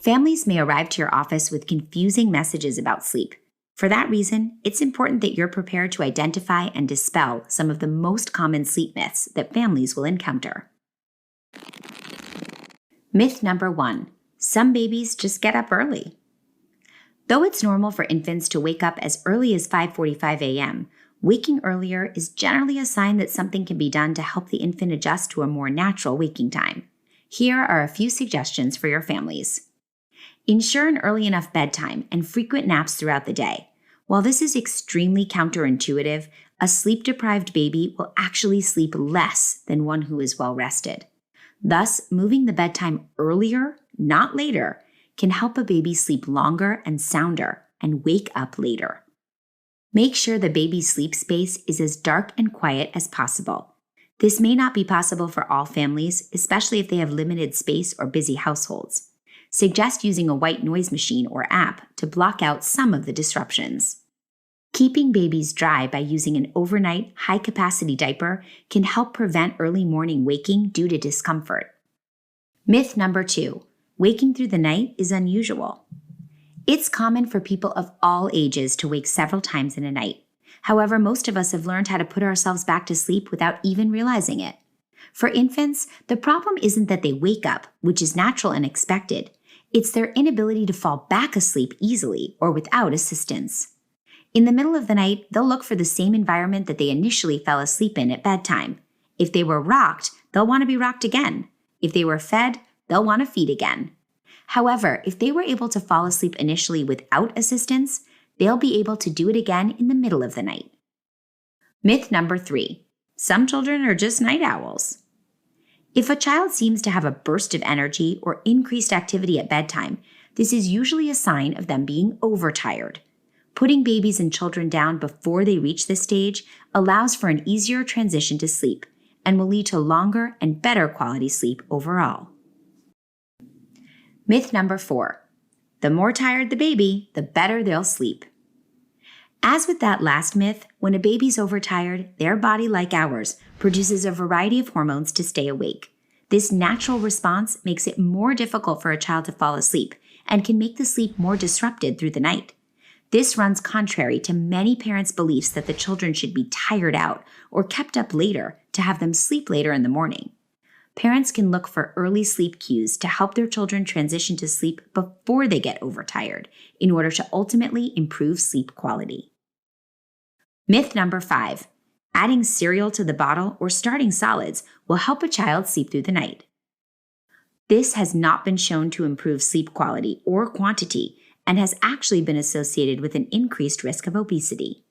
Families may arrive to your office with confusing messages about sleep. For that reason, it's important that you're prepared to identify and dispel some of the most common sleep myths that families will encounter. Myth number 1. Some babies just get up early. Though it's normal for infants to wake up as early as 5:45 a.m., waking earlier is generally a sign that something can be done to help the infant adjust to a more natural waking time. Here are a few suggestions for your families. Ensure an early enough bedtime and frequent naps throughout the day. While this is extremely counterintuitive, a sleep-deprived baby will actually sleep less than one who is well rested. Thus, moving the bedtime earlier, not later, can help a baby sleep longer and sounder and wake up later. Make sure the baby's sleep space is as dark and quiet as possible. This may not be possible for all families, especially if they have limited space or busy households. Suggest using a white noise machine or app to block out some of the disruptions. Keeping babies dry by using an overnight, high-capacity diaper can help prevent early morning waking due to discomfort. Myth number 2. Waking through the night is unusual. It's common for people of all ages to wake several times in a night. However, most of us have learned how to put ourselves back to sleep without even realizing it. For infants, the problem isn't that they wake up, which is natural and expected. It's their inability to fall back asleep easily or without assistance. In the middle of the night, they'll look for the same environment that they initially fell asleep in at bedtime. If they were rocked, they'll want to be rocked again. If they were fed, they'll want to feed again. However, if they were able to fall asleep initially without assistance, they'll be able to do it again in the middle of the night. Myth number 3. Some children are just night owls. If a child seems to have a burst of energy or increased activity at bedtime, this is usually a sign of them being overtired. Putting babies and children down before they reach this stage allows for an easier transition to sleep and will lead to longer and better quality sleep overall. Myth number 4. The more tired the baby, the better they'll sleep. As with that last myth, when a baby's overtired, their body, like ours, produces a variety of hormones to stay awake. This natural response makes it more difficult for a child to fall asleep and can make the sleep more disrupted through the night. This runs contrary to many parents' beliefs that the children should be tired out or kept up later to have them sleep later in the morning. Parents can look for early sleep cues to help their children transition to sleep before they get overtired in order to ultimately improve sleep quality. Myth number 5. Adding cereal to the bottle or starting solids will help a child sleep through the night. This has not been shown to improve sleep quality or quantity and has actually been associated with an increased risk of obesity.